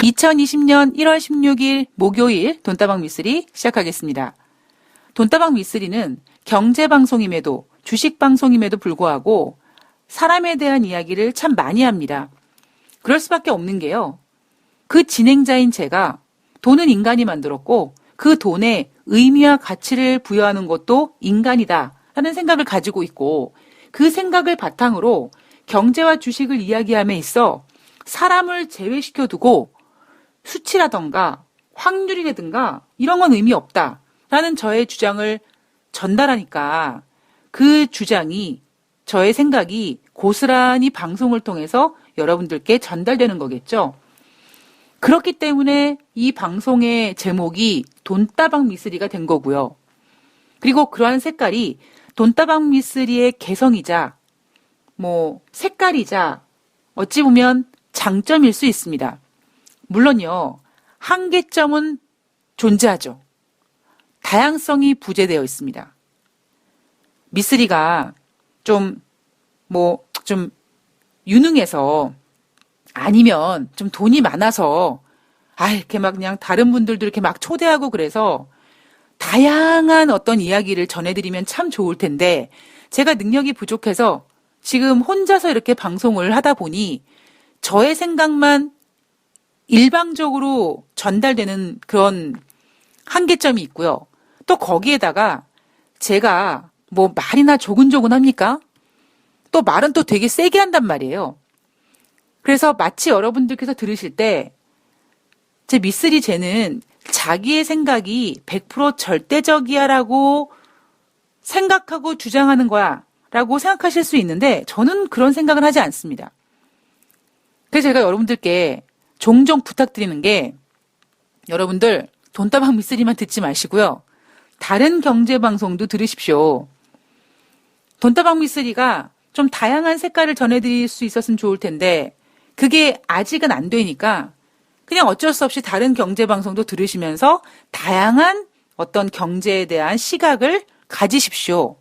2020년 1월 16일 목요일 돈다방 미쓰리 시작하겠습니다. 돈다방 미쓰리는 경제방송임에도 주식방송임에도 불구하고 사람에 대한 이야기를 참 많이 합니다. 그럴 수밖에 없는 게요. 그 진행자인 제가 돈은 인간이 만들었고 그 돈에 의미와 가치를 부여하는 것도 인간이다 하는 생각을 가지고 있고 그 생각을 바탕으로 경제와 주식을 이야기함에 있어 사람을 제외시켜두고 수치라던가 확률이라든가 이런 건 의미 없다라는 저의 주장을 전달하니까 그 주장이 저의 생각이 고스란히 방송을 통해서 여러분들께 전달되는 거겠죠. 그렇기 때문에 이 방송의 제목이 돈다방 미쓰리가 된 거고요. 그리고 그러한 색깔이 돈다방 미쓰리의 개성이자 색깔이자 어찌 보면 장점일 수 있습니다. 물론요, 한계점은 존재하죠. 다양성이 부재되어 있습니다. 미쓰리가 좀 유능해서 아니면 좀 돈이 많아서 이렇게 막 그냥 다른 분들도 이렇게 막 초대하고 그래서 다양한 어떤 이야기를 전해드리면 참 좋을 텐데 제가 능력이 부족해서 지금 혼자서 이렇게 방송을 하다 보니 저의 생각만 일방적으로 전달되는 그런 한계점이 있고요. 또 거기에다가 제가 말이나 조근조근합니까? 또 말은 또 되게 세게 한단 말이에요. 그래서 마치 여러분들께서 들으실 때 제 미쓰리 쟤는 자기의 생각이 100% 절대적이야라고 생각하고 주장하는 거야 라고 생각하실 수 있는데 저는 그런 생각을 하지 않습니다. 그래서 제가 여러분들께 종종 부탁드리는 게 여러분들 돈다방 미쓰리만 듣지 마시고요. 다른 경제방송도 들으십시오. 돈다방 미쓰리가 좀 다양한 색깔을 전해드릴 수 있었으면 좋을 텐데 그게 아직은 안 되니까 그냥 어쩔 수 없이 다른 경제방송도 들으시면서 다양한 어떤 경제에 대한 시각을 가지십시오.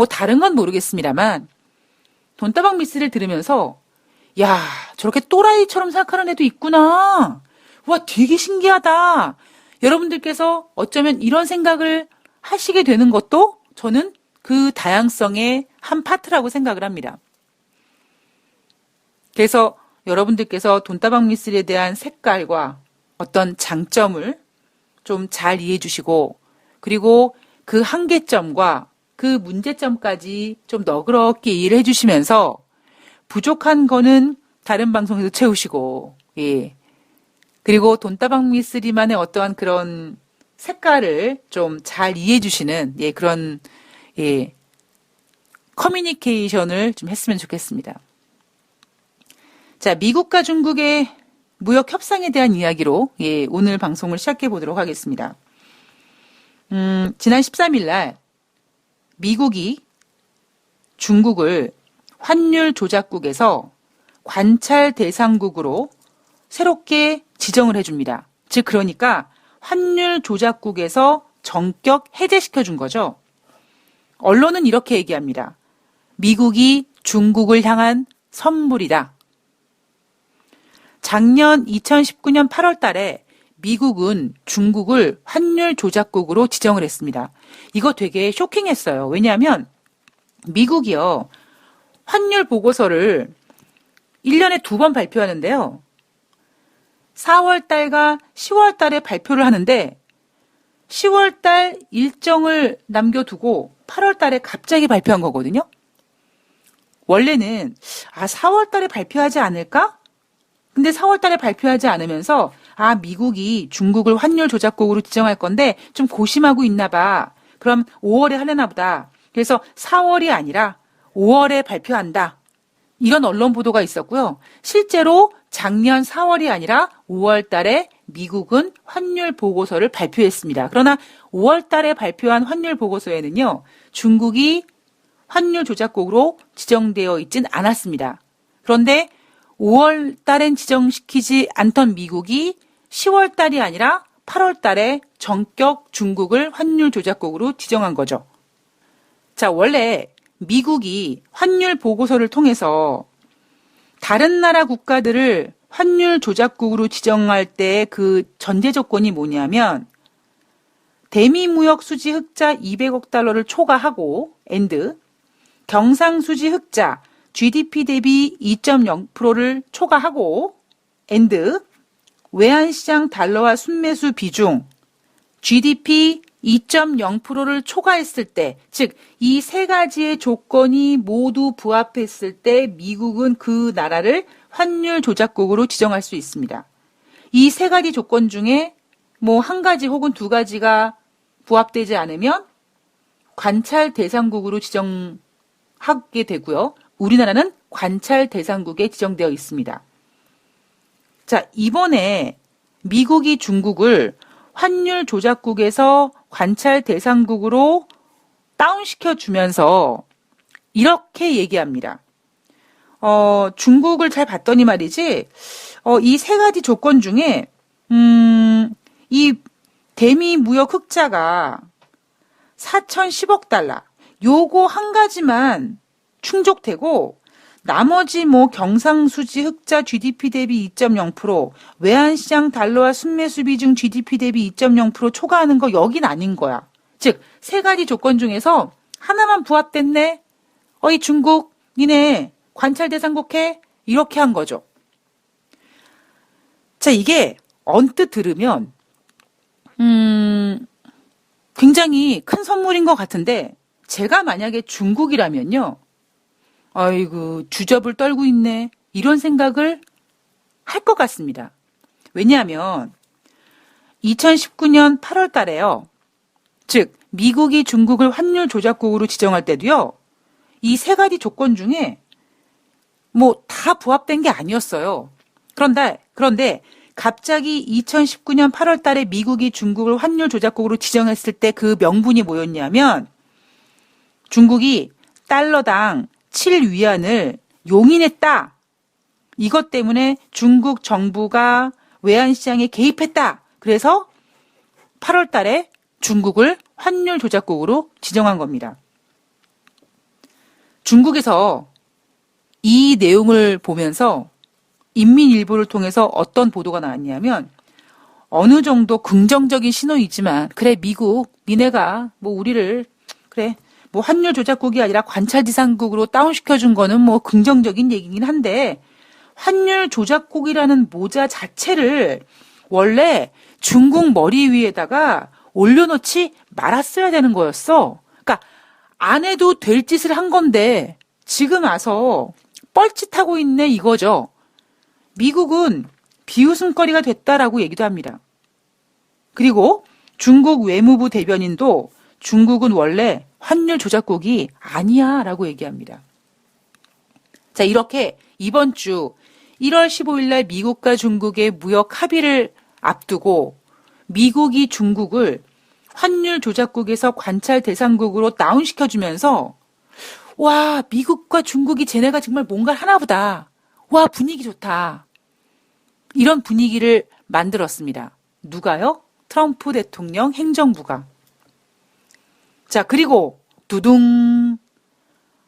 다른 건 모르겠습니다만 돈다방 미쓰리를 들으면서 야, 저렇게 또라이처럼 생각하는 애도 있구나. 와, 되게 신기하다. 여러분들께서 어쩌면 이런 생각을 하시게 되는 것도 저는 그 다양성의 한 파트라고 생각을 합니다. 그래서 여러분들께서 돈다방 미쓰리에 대한 색깔과 어떤 장점을 좀 잘 이해해 주시고 그리고 그 한계점과 그 문제점까지 좀 너그럽게 이해를 해 주시면서 부족한 거는 다른 방송에서 채우시고 그리고 돈다방 미쓰리만의 어떠한 그런 색깔을 좀 잘 이해해 주시는 그런 커뮤니케이션을 좀 했으면 좋겠습니다. 자, 미국과 중국의 무역 협상에 대한 이야기로 오늘 방송을 시작해 보도록 하겠습니다. 지난 13일 날 미국이 중국을 환율 조작국에서 관찰 대상국으로 새롭게 지정을 해줍니다. 즉 그러니까 환율 조작국에서 전격 해제시켜 준 거죠. 언론은 이렇게 얘기합니다. 미국이 중국을 향한 선물이다. 작년 2019년 8월 달에 미국은 중국을 환율 조작국으로 지정을 했습니다. 이거 되게 쇼킹했어요. 왜냐하면 미국이요. 환율 보고서를 1년에 2번 발표하는데요. 4월 달과 10월 달에 발표를 하는데 10월 달 일정을 남겨두고 8월 달에 갑자기 발표한 거거든요. 원래는 4월 달에 발표하지 않을까? 근데 4월 달에 발표하지 않으면서 미국이 중국을 환율 조작국으로 지정할 건데 좀 고심하고 있나 봐. 그럼 5월에 하려나 보다. 그래서 4월이 아니라 5월에 발표한다. 이런 언론 보도가 있었고요. 실제로 작년 4월이 아니라 5월 달에 미국은 환율 보고서를 발표했습니다. 그러나 5월 달에 발표한 환율 보고서에는요. 중국이 환율 조작국으로 지정되어 있진 않았습니다. 그런데 5월 달엔 지정시키지 않던 미국이 10월 달이 아니라 8월 달에 전격 중국을 환율 조작국으로 지정한 거죠. 자, 원래 미국이 환율 보고서를 통해서 다른 나라 국가들을 환율 조작국으로 지정할 때 그 전제 조건이 뭐냐면 대미 무역 수지 흑자 200억 달러를 초과하고 and 경상 수지 흑자 GDP 대비 2.0%를 초과하고 and 외환시장 달러화 순매수 비중 GDP 2.0%를 초과했을 때, 즉 이 세 가지의 조건이 모두 부합했을 때 미국은 그 나라를 환율 조작국으로 지정할 수 있습니다. 이 세 가지 조건 중에 뭐 한 가지 혹은 두 가지가 부합되지 않으면 관찰 대상국으로 지정하게 되고요. 우리나라는 관찰 대상국에 지정되어 있습니다. 자, 이번에 미국이 중국을 환율 조작국에서 관찰 대상국으로 다운시켜 주면서 이렇게 얘기합니다. 중국을 잘 봤더니 말이지, 이 세 가지 조건 중에, 이 대미 무역 흑자가 4,010억 달러, 요거 한 가지만 충족되고, 나머지 뭐 경상수지 흑자 GDP 대비 2.0%, 외환시장 달러와 순매수 비중 GDP 대비 2.0% 초과하는 거 여긴 아닌 거야. 즉, 세 가지 조건 중에서 하나만 부합됐네? 이 중국, 니네 관찰 대상국 해? 이렇게 한 거죠. 자, 이게 언뜻 들으면, 굉장히 큰 선물인 것 같은데, 제가 만약에 중국이라면요, 아이고, 주접을 떨고 있네. 이런 생각을 할 것 같습니다. 왜냐하면 2019년 8월 달에요. 즉, 미국이 중국을 환율 조작국으로 지정할 때도요. 이 세 가지 조건 중에 뭐 다 부합된 게 아니었어요. 그런데 갑자기 2019년 8월 달에 미국이 중국을 환율 조작국으로 지정했을 때 그 명분이 뭐였냐면 중국이 달러당 7위안을 용인했다. 이것 때문에 중국 정부가 외환시장에 개입했다. 그래서 8월 달에 중국을 환율 조작국으로 지정한 겁니다. 중국에서 이 내용을 보면서 인민일보를 통해서 어떤 보도가 나왔냐면 어느 정도 긍정적인 신호이지만 그래 미국 니네가 뭐 우리를 그래 뭐 환율 조작국이 아니라 관찰 대상국으로 다운시켜준 거는 뭐 긍정적인 얘기긴 한데 환율 조작국이라는 모자 자체를 원래 중국 머리 위에다가 올려놓지 말았어야 되는 거였어. 그러니까 안 해도 될 짓을 한 건데 지금 와서 뻘짓하고 있네 이거죠. 미국은 비웃음거리가 됐다라고 얘기도 합니다. 그리고 중국 외무부 대변인도 중국은 원래 환율 조작국이 아니야 라고 얘기합니다. 자, 이렇게 이번 주 1월 15일 날 미국과 중국의 무역 합의를 앞두고 미국이 중국을 환율 조작국에서 관찰 대상국으로 다운시켜주면서 와, 미국과 중국이 쟤네가 정말 뭔가 하나보다. 와, 분위기 좋다. 이런 분위기를 만들었습니다. 누가요? 트럼프 대통령 행정부가. 자, 그리고 두둥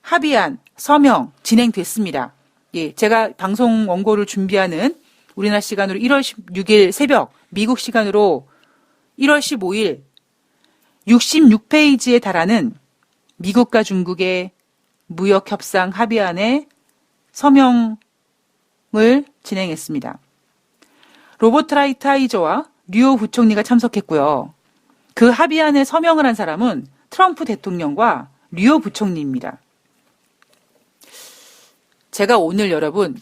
합의안 서명 진행됐습니다. 예, 제가 방송 원고를 준비하는 우리나라 시간으로 1월 16일 새벽, 미국 시간으로 1월 15일 66페이지에 달하는 미국과 중국의 무역협상 합의안의 서명을 진행했습니다. 로버트 라이트하이저와 류오 부총리가 참석했고요. 그 합의안에 서명을 한 사람은 트럼프 대통령과 류오 부총리입니다. 제가 오늘 여러분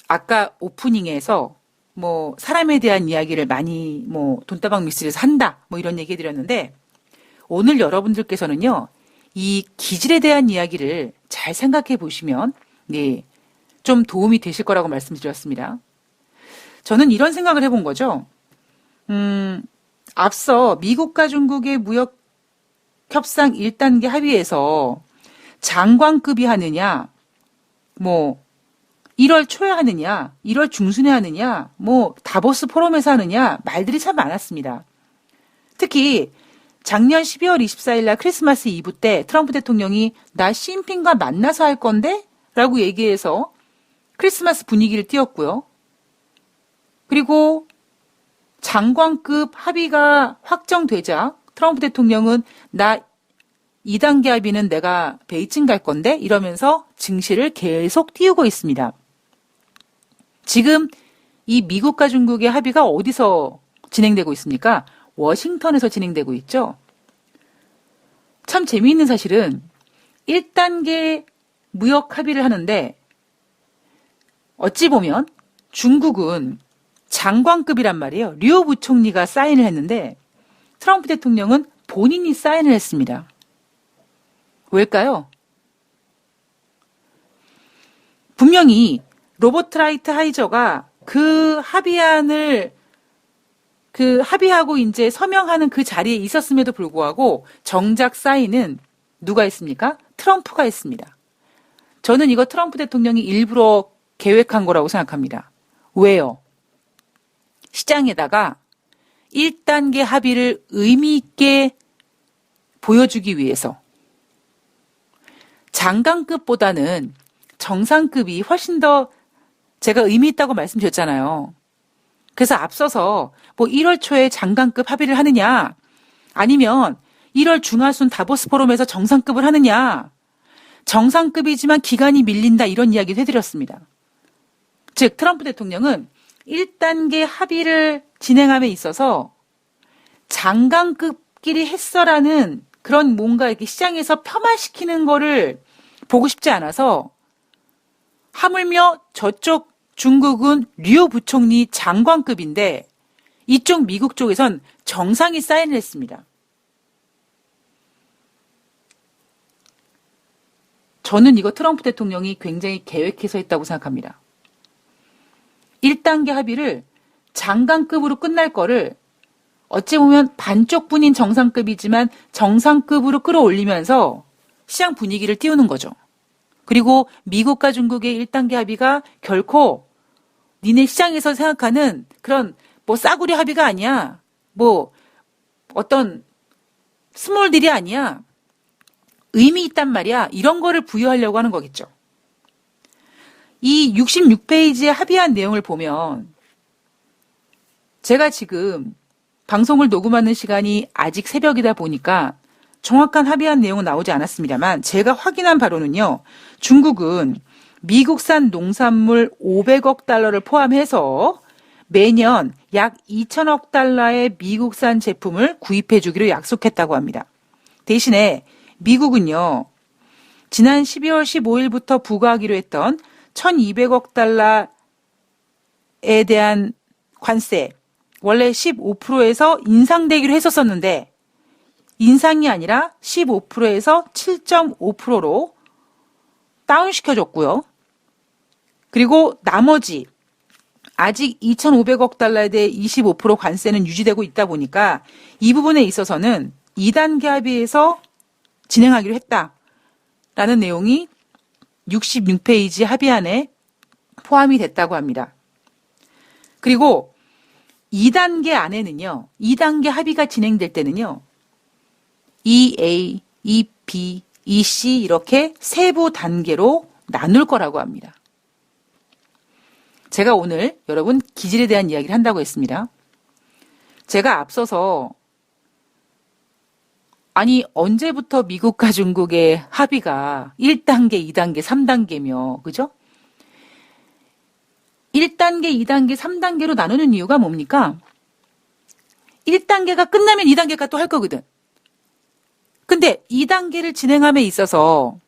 아까 오프닝에서 뭐 사람에 대한 이야기를 많이 뭐 돈다방 미스에서 한다 뭐 이런 얘기 드렸는데 오늘 여러분들께서는요 이 기질에 대한 이야기를 잘 생각해 보시면 네, 좀 도움이 되실 거라고 말씀드렸습니다. 저는 이런 생각을 해본 거죠. 앞서 미국과 중국의 무역 협상 1단계 합의에서 장관급이 하느냐, 뭐 1월 초에 하느냐, 1월 중순에 하느냐, 뭐 다보스 포럼에서 하느냐 말들이 참 많았습니다. 특히 작년 12월 24일 날 크리스마스 이브 때 트럼프 대통령이 나 시진핑과 만나서 할 건데? 라고 얘기해서 크리스마스 분위기를 띄웠고요. 그리고 장관급 합의가 확정되자 트럼프 대통령은 나 2단계 합의는 내가 베이징 갈 건데 이러면서 증시를 계속 띄우고 있습니다. 지금 이 미국과 중국의 합의가 어디서 진행되고 있습니까? 워싱턴에서 진행되고 있죠. 참 재미있는 사실은 1단계 무역 합의를 하는데 어찌 보면 중국은 장관급이란 말이에요. 류 부총리가 사인을 했는데 트럼프 대통령은 본인이 사인을 했습니다. 왜일까요? 분명히 로버트 라이트 하이저가 그 합의안을 합의하고 이제 서명하는 그 자리에 있었음에도 불구하고 정작 사인은 누가 했습니까? 트럼프가 했습니다. 저는 이거 트럼프 대통령이 일부러 계획한 거라고 생각합니다. 왜요? 시장에다가 1단계 합의를 의미 있게 보여주기 위해서 장관급보다는 정상급이 훨씬 더 제가 의미 있다고 말씀드렸잖아요. 그래서 앞서서 뭐 1월 초에 장관급 합의를 하느냐 아니면 1월 중하순 다보스 포럼에서 정상급을 하느냐 정상급이지만 기간이 밀린다 이런 이야기를 해드렸습니다. 즉 트럼프 대통령은 1단계 합의를 진행함에 있어서 장관급끼리 했어라는 그런 뭔가 이렇게 시장에서 폄하시키는 거를 보고 싶지 않아서 하물며 저쪽 중국은 류 부총리 장관급인데 이쪽 미국 쪽에선 정상이 사인을 했습니다. 저는 이거 트럼프 대통령이 굉장히 계획해서 했다고 생각합니다. 1단계 합의를 장관급으로 끝날 거를 어찌 보면 반쪽뿐인 정상급이지만 정상급으로 끌어올리면서 시장 분위기를 띄우는 거죠. 그리고 미국과 중국의 1단계 합의가 결코 니네 시장에서 생각하는 그런 뭐 싸구려 합의가 아니야. 뭐 어떤 스몰 딜이 아니야. 의미 있단 말이야. 이런 거를 부여하려고 하는 거겠죠. 이 66페이지의 합의한 내용을 보면 제가 지금 방송을 녹음하는 시간이 아직 새벽이다 보니까 정확한 합의한 내용은 나오지 않았습니다만 제가 확인한 바로는요. 중국은 미국산 농산물 500억 달러를 포함해서 매년 약 2천억 달러의 미국산 제품을 구입해 주기로 약속했다고 합니다. 대신에 미국은요. 지난 12월 15일부터 부과하기로 했던 1,200억 달러에 대한 관세 원래 15%에서 인상되기로 했었는데 인상이 아니라 15%에서 7.5%로 다운시켜줬고요. 그리고 나머지 아직 2,500억 달러에 대해 25% 관세는 유지되고 있다 보니까 이 부분에 있어서는 2단계 합의에서 진행하기로 했다라는 내용이 66페이지 합의안에 포함이 됐다고 합니다. 그리고 2단계 안에는요. 2단계 합의가 진행될 때는요. EA, EP, EC 이렇게 세부 단계로 나눌 거라고 합니다. 제가 오늘 여러분 기질에 대한 이야기를 한다고 했습니다. 제가 앞서서 아니 언제부터 미국과 중국의 합의가 1단계, 2단계, 3단계며 그죠? 1단계, 2단계, 3단계로 나누는 이유가 뭡니까? 1단계가 끝나면 2단계가 또 할 거거든. 근데 2단계를 진행함에 있어서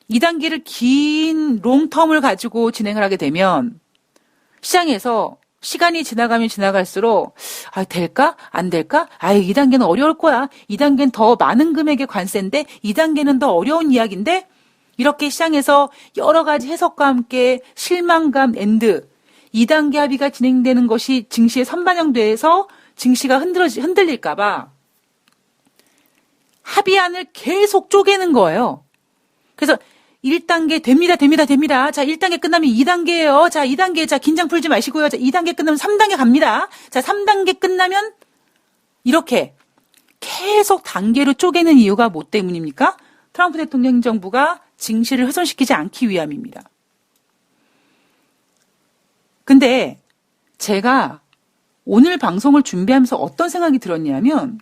2단계를 긴 롱텀을 가지고 진행을 하게 되면 시장에서 시간이 지나가면 지나갈수록 될까? 안 될까? 2단계는 어려울 거야. 2단계는 더 많은 금액의 관세인데 2단계는 더 어려운 이야기인데 이렇게 시장에서 여러 가지 해석과 함께 실망감 앤드 2단계 합의가 진행되는 것이 증시에 선반영돼서 증시가 흔들릴까 봐 합의안을 계속 쪼개는 거예요. 그래서 1단계 됩니다. 자, 1단계 끝나면 2단계예요. 자, 2단계. 자, 긴장 풀지 마시고요. 자, 2단계 끝나면 3단계 갑니다. 자, 3단계 끝나면 이렇게 계속 단계로 쪼개는 이유가 뭐 때문입니까? 트럼프 대통령 행정부가 증시를 훼손시키지 않기 위함입니다. 근데 제가 오늘 방송을 준비하면서 어떤 생각이 들었냐면,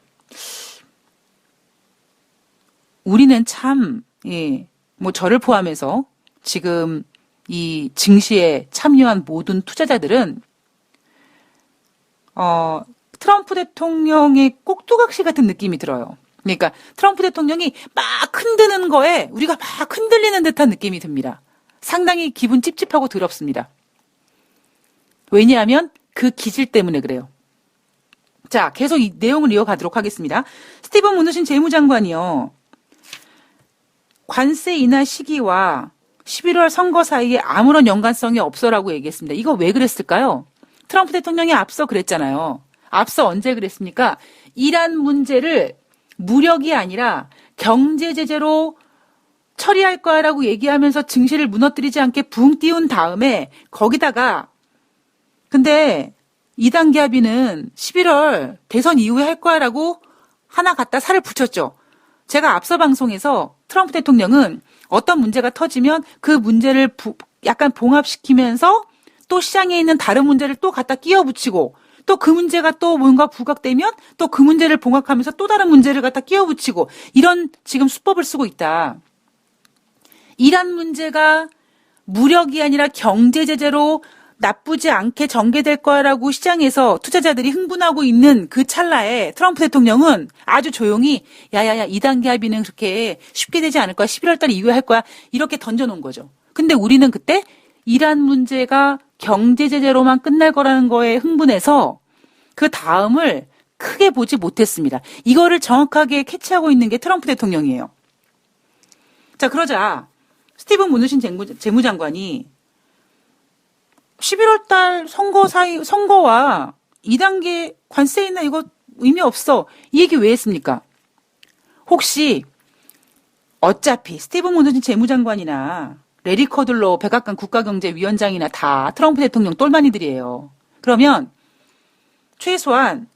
우리는 참, 예, 뭐 저를 포함해서 지금 이 증시에 참여한 모든 투자자들은, 트럼프 대통령의 꼭두각시 같은 느낌이 들어요. 그러니까 트럼프 대통령이 막 흔드는 거에 우리가 막 흔들리는 듯한 느낌이 듭니다. 상당히 기분 찝찝하고 더럽습니다. 왜냐하면 그 기질 때문에 그래요. 자, 계속 이 내용을 이어가도록 하겠습니다. 스티븐 무누신 재무장관이요. 관세 인하 시기와 11월 선거 사이에 아무런 연관성이 없어라고 얘기했습니다. 이거 왜 그랬을까요? 트럼프 대통령이 앞서 그랬잖아요. 앞서 언제 그랬습니까? 이란 문제를 무력이 아니라 경제 제재로 처리할 거야라고 얘기하면서 증시를 무너뜨리지 않게 붕 띄운 다음에 거기다가 근데 2단계 합의는 11월 대선 이후에 할 거야라고 하나 갖다 살을 붙였죠. 제가 앞서 방송에서 트럼프 대통령은 어떤 문제가 터지면 그 문제를 약간 봉합시키면서 또 시장에 있는 다른 문제를 또 갖다 끼워 붙이고 또 그 문제가 또 뭔가 부각되면 또 그 문제를 봉합하면서 또 다른 문제를 갖다 끼워 붙이고 이런 지금 수법을 쓰고 있다. 이란 문제가 무력이 아니라 경제 제재로 나쁘지 않게 전개될 거라고 시장에서 투자자들이 흥분하고 있는 그 찰나에 트럼프 대통령은 아주 조용히 야야야 2단계 합의는 그렇게 쉽게 되지 않을 거야. 11월 달 이후에 할 거야. 이렇게 던져놓은 거죠. 근데 우리는 그때 이란 문제가 경제 제재로만 끝날 거라는 거에 흥분해서 그 다음을 크게 보지 못했습니다. 이거를 정확하게 캐치하고 있는 게 트럼프 대통령이에요. 자, 그러자 스티븐 무누신 재무장관이 11월 달 선거와 2단계 관세 인하 이거 의미 없어. 이 얘기 왜 했습니까? 혹시 어차피 스티븐 무누신 재무장관이나 레리 커들로 백악관 국가경제위원장이나 다 트럼프 대통령 똘마니들이에요. 그러면 최소한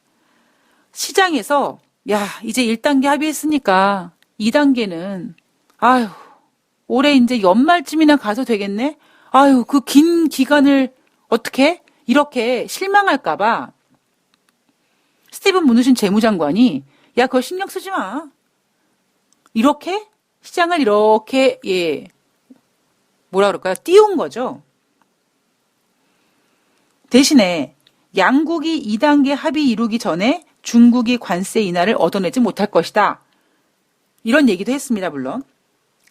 시장에서 야 이제 1단계 합의했으니까 2단계는 아유 올해 이제 연말쯤이나 가서 되겠네. 아유 그 긴 기간을 어떻게 이렇게 실망할까봐 스티븐 무누신 재무장관이 야 그거 신경 쓰지 마. 이렇게 시장을 이렇게 예 뭐라 그럴까요? 띄운 거죠. 대신에 양국이 2단계 합의 이루기 전에 중국이 관세 인하를 얻어내지 못할 것이다. 이런 얘기도 했습니다. 물론.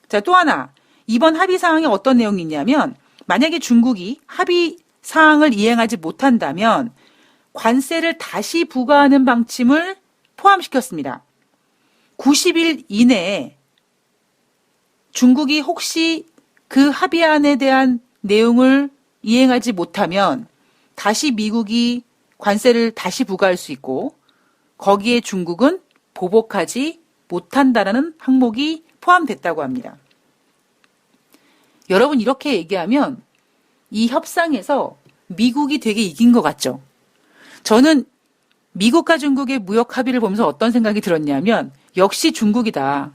자, 또 하나. 이번 합의 사항에 어떤 내용이 있냐면 만약에 중국이 합의 사항을 이행하지 못한다면 관세를 다시 부과하는 방침을 포함시켰습니다. 90일 이내에 중국이 혹시 그 합의안에 대한 내용을 이행하지 못하면 다시 미국이 관세를 다시 부과할 수 있고 거기에 중국은 보복하지 못한다라는 항목이 포함됐다고 합니다. 여러분 이렇게 얘기하면 이 협상에서 미국이 되게 이긴 것 같죠? 저는 미국과 중국의 무역 합의를 보면서 어떤 생각이 들었냐면 역시 중국이다.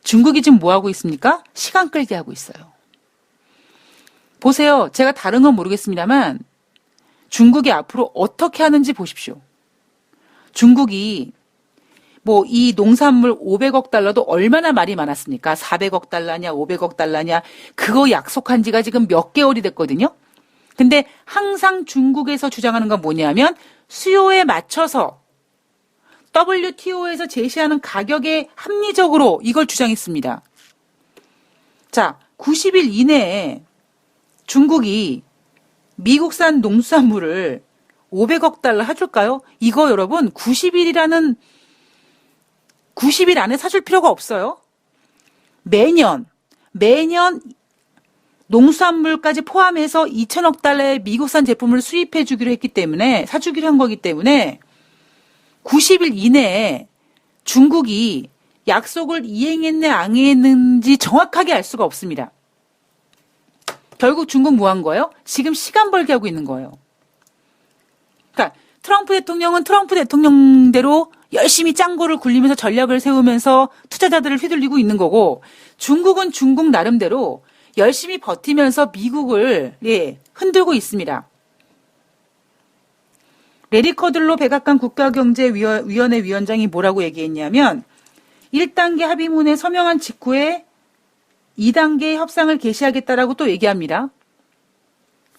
중국이 지금 뭐 하고 있습니까? 시간 끌게 하고 있어요. 보세요. 제가 다른 건 모르겠습니다만 중국이 앞으로 어떻게 하는지 보십시오. 중국이 뭐 이 농산물 500억 달러도 얼마나 말이 많았습니까? 400억 달러냐 500억 달러냐 그거 약속한 지가 지금 몇 개월이 됐거든요. 근데 항상 중국에서 주장하는 건 뭐냐면 수요에 맞춰서 WTO에서 제시하는 가격에 합리적으로 이걸 주장했습니다. 자, 90일 이내에 중국이 미국산 농수산물을 500억 달러 해줄까요? 이거 여러분 90일 안에 사줄 필요가 없어요. 매년 농수산물까지 포함해서 2천억 달러의 미국산 제품을 수입해 주기로 했기 때문에 사주기로 한 거기 때문에 90일 이내에 중국이 약속을 이행했네 안 했는지 정확하게 알 수가 없습니다. 결국 중국 뭐 한 거예요? 지금 시간 벌게 하고 있는 거예요. 그러니까 트럼프 대통령은 트럼프 대통령대로 열심히 짱구를 굴리면서 전략을 세우면서 투자자들을 휘둘리고 있는 거고 중국은 중국 나름대로 열심히 버티면서 미국을 흔들고 있습니다. 레리 커들로 백악관 국가경제위원회 위원장이 뭐라고 얘기했냐면 1단계 합의문에 서명한 직후에 2단계 협상을 개시하겠다라고 또 얘기합니다.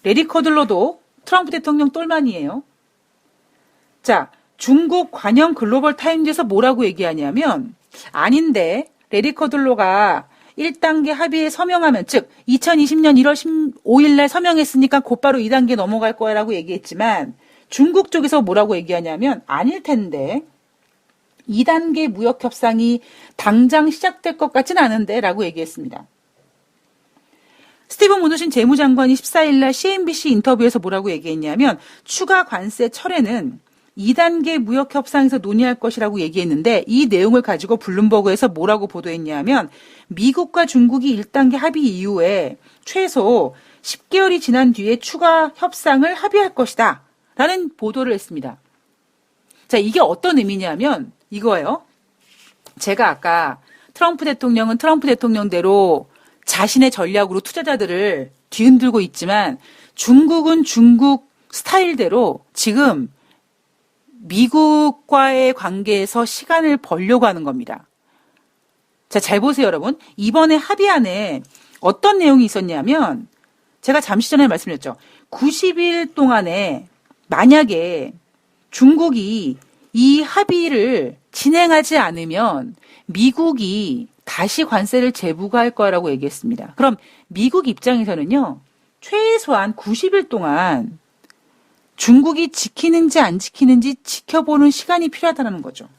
레리 커들로도 트럼프 대통령 똘만이에요. 자, 중국 관영 글로벌 타임즈에서 뭐라고 얘기하냐면 아닌데 레리 커들로가 1단계 합의에 서명하면 즉 2020년 1월 15일 날 서명했으니까 곧바로 2단계 넘어갈 거라고 얘기했지만 중국 쪽에서 뭐라고 얘기하냐면 아닐 텐데 2단계 무역 협상이 당장 시작될 것 같진 않은데 라고 얘기했습니다. 스티븐 무누신 재무장관이 14일 날 CNBC 인터뷰에서 뭐라고 얘기했냐면 추가 관세 철회는 2단계 무역 협상에서 논의할 것이라고 얘기했는데 이 내용을 가지고 블룸버그에서 뭐라고 보도했냐면 미국과 중국이 1단계 합의 이후에 최소 10개월이 지난 뒤에 추가 협상을 합의할 것이다 라는 보도를 했습니다. 자, 이게 어떤 의미냐면 이거예요. 제가 아까 트럼프 대통령은 트럼프 대통령대로 자신의 전략으로 투자자들을 뒤흔들고 있지만 중국은 중국 스타일대로 지금 미국과의 관계에서 시간을 벌려고 하는 겁니다. 자, 잘 보세요, 여러분. 이번에 합의안에 어떤 내용이 있었냐면 제가 잠시 전에 말씀드렸죠. 90일 동안에 만약에 중국이 이 합의를 진행하지 않으면 미국이 다시 관세를 재부과할 거라고 얘기했습니다. 그럼 미국 입장에서는요, 최소한 90일 동안 중국이 지키는지 안 지키는지 지켜보는 시간이 필요하다는 거죠.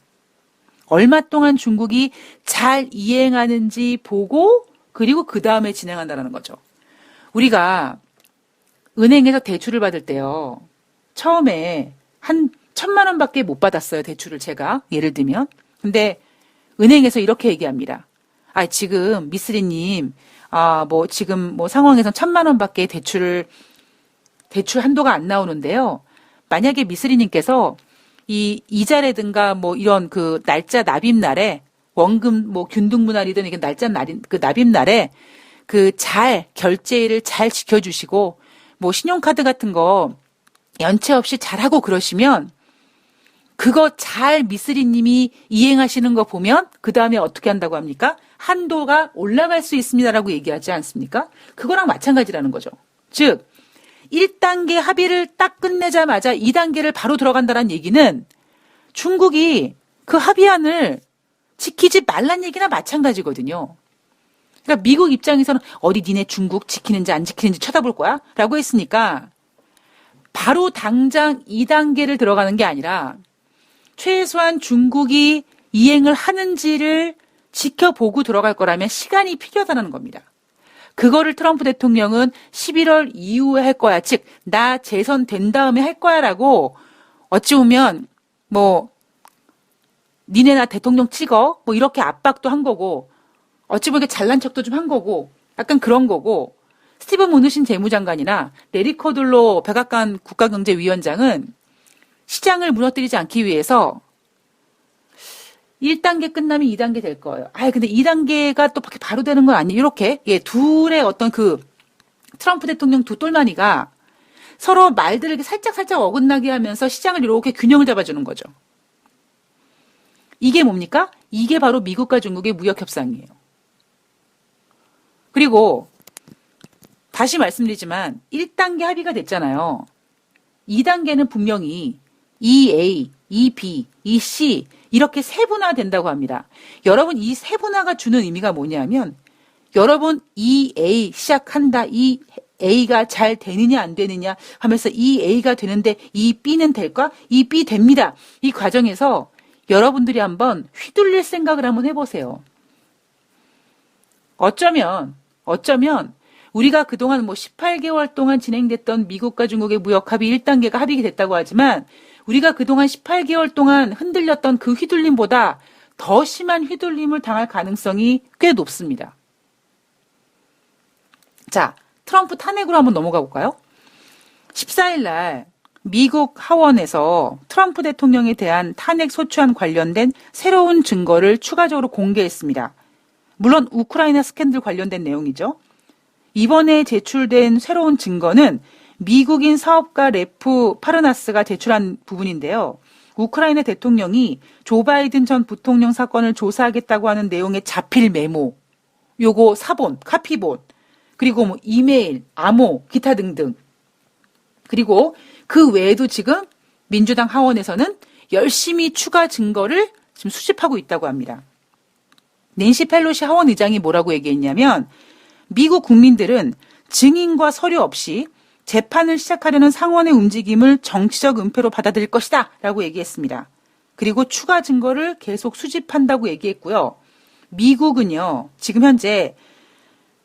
얼마 동안 중국이 잘 이행하는지 보고 그리고 그 다음에 진행한다는 거죠. 우리가 은행에서 대출을 받을 때요. 처음에 한 1,000만 원밖에 못 받았어요. 대출을 제가 예를 들면. 근데 은행에서 이렇게 얘기합니다. 지금 미쓰리님 지금 상황에서 1,000만 원밖에 대출 한도가 안 나오는데요. 만약에 미쓰리님께서 이 이자라든가 이런 그 날짜 납입날에 원금 균등분할이든 이게 날짜 그 납입날에 그 잘 결제를 잘 지켜주시고 신용카드 같은 거 연체 없이 잘하고 그러시면 그거 잘 미쓰리님이 이행하시는 거 보면 그 다음에 어떻게 한다고 합니까? 한도가 올라갈 수 있습니다라고 얘기하지 않습니까? 그거랑 마찬가지라는 거죠. 즉 1단계 합의를 딱 끝내자마자 2단계를 바로 들어간다는 얘기는 중국이 그 합의안을 지키지 말란 얘기나 마찬가지거든요. 그러니까 미국 입장에서는 어디 니네 중국 지키는지 안 지키는지 쳐다볼 거야? 라고 했으니까 바로 당장 2단계를 들어가는 게 아니라 최소한 중국이 이행을 하는지를 지켜보고 들어갈 거라면 시간이 필요하다는 겁니다. 그거를 트럼프 대통령은 11월 이후에 할 거야. 즉, 나 재선 된 다음에 할 거야 라고 어찌 보면 니네 나 대통령 찍어 이렇게 압박도 한 거고 어찌 보면 잘난 척도 좀 한 거고 약간 그런 거고 스티븐 무누신 재무장관이나 레리 커들로 백악관 국가경제위원장은 시장을 무너뜨리지 않기 위해서 1단계 끝나면 2단계 될 거예요. 근데 2단계가 또 바로 되는 건 아니에요. 이렇게 둘의 어떤 그 트럼프 대통령 두 똘마니가 서로 말들을 이렇게 살짝 어긋나게 하면서 시장을 이렇게 균형을 잡아주는 거죠. 이게 뭡니까? 이게 바로 미국과 중국의 무역 협상이에요. 그리고 다시 말씀드리지만 1단계 합의가 됐잖아요. 2단계는 분명히 EA, EB, EC 이렇게 세분화된다고 합니다. 여러분 이 세분화가 주는 의미가 뭐냐면 여러분 EA 시작한다. 이 A가 잘 되느냐 안 되느냐 하면서 이 A가 되는데 이 B는 될까? 이 B 됩니다. 이 과정에서 여러분들이 한번 휘둘릴 생각을 한번 해보세요. 어쩌면 우리가 그동안 18개월 동안 진행됐던 미국과 중국의 무역 합의 1단계가 합의가 됐다고 하지만 우리가 그동안 18개월 동안 흔들렸던 그 휘둘림보다 더 심한 휘둘림을 당할 가능성이 꽤 높습니다. 자, 트럼프 탄핵으로 한번 넘어가 볼까요? 14일 날 미국 하원에서 트럼프 대통령에 대한 탄핵 소추안 관련된 새로운 증거를 추가적으로 공개했습니다. 물론 우크라이나 스캔들 관련된 내용이죠. 이번에 제출된 새로운 증거는 미국인 사업가 레프 파르나스가 제출한 부분인데요. 우크라이나 대통령이 조 바이든 전 부통령 사건을 조사하겠다고 하는 내용의 자필 메모, 요거 사본, 카피본, 그리고 뭐 이메일, 암호, 기타 등등. 그리고 그 외에도 지금 민주당 하원에서는 열심히 추가 증거를 지금 수집하고 있다고 합니다. 낸시 펠로시 하원 의장이 뭐라고 얘기했냐면 미국 국민들은 증인과 서류 없이 재판을 시작하려는 상원의 움직임을 정치적 은폐로 받아들일 것이다 라고 얘기했습니다. 그리고 추가 증거를 계속 수집한다고 얘기했고요. 미국은요, 지금 현재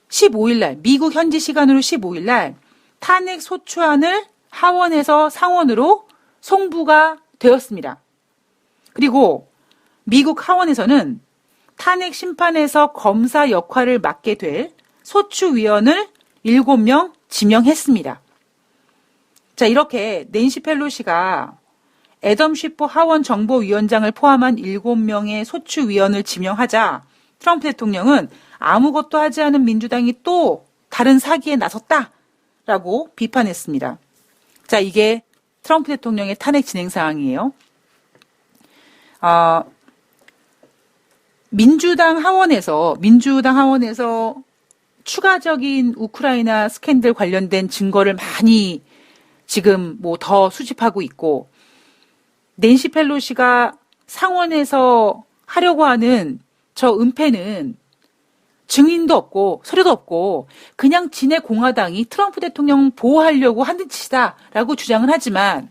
15일 날, 미국 현지 시간으로 15일 날 탄핵 소추안을 하원에서 상원으로 송부가 되었습니다. 그리고 미국 하원에서는 탄핵 심판에서 검사 역할을 맡게 될 소추위원을 7명 지명했습니다. 자, 이렇게 낸시 펠로시가 애덤 쉬퍼 하원 정보위원장을 포함한 7명의 소추위원을 지명하자 트럼프 대통령은 아무것도 하지 않은 민주당이 또 다른 사기에 나섰다라고 비판했습니다. 자, 이게 트럼프 대통령의 탄핵 진행 상황이에요. 민주당 하원에서 추가적인 우크라이나 스캔들 관련된 증거를 많이 지금 뭐 더 수집하고 있고, 낸시 펠로시가 상원에서 하려고 하는 저 은폐는 증인도 없고 서류도 없고 그냥 지네 공화당이 트럼프 대통령 보호하려고 하는 짓이다라고 주장을 하지만,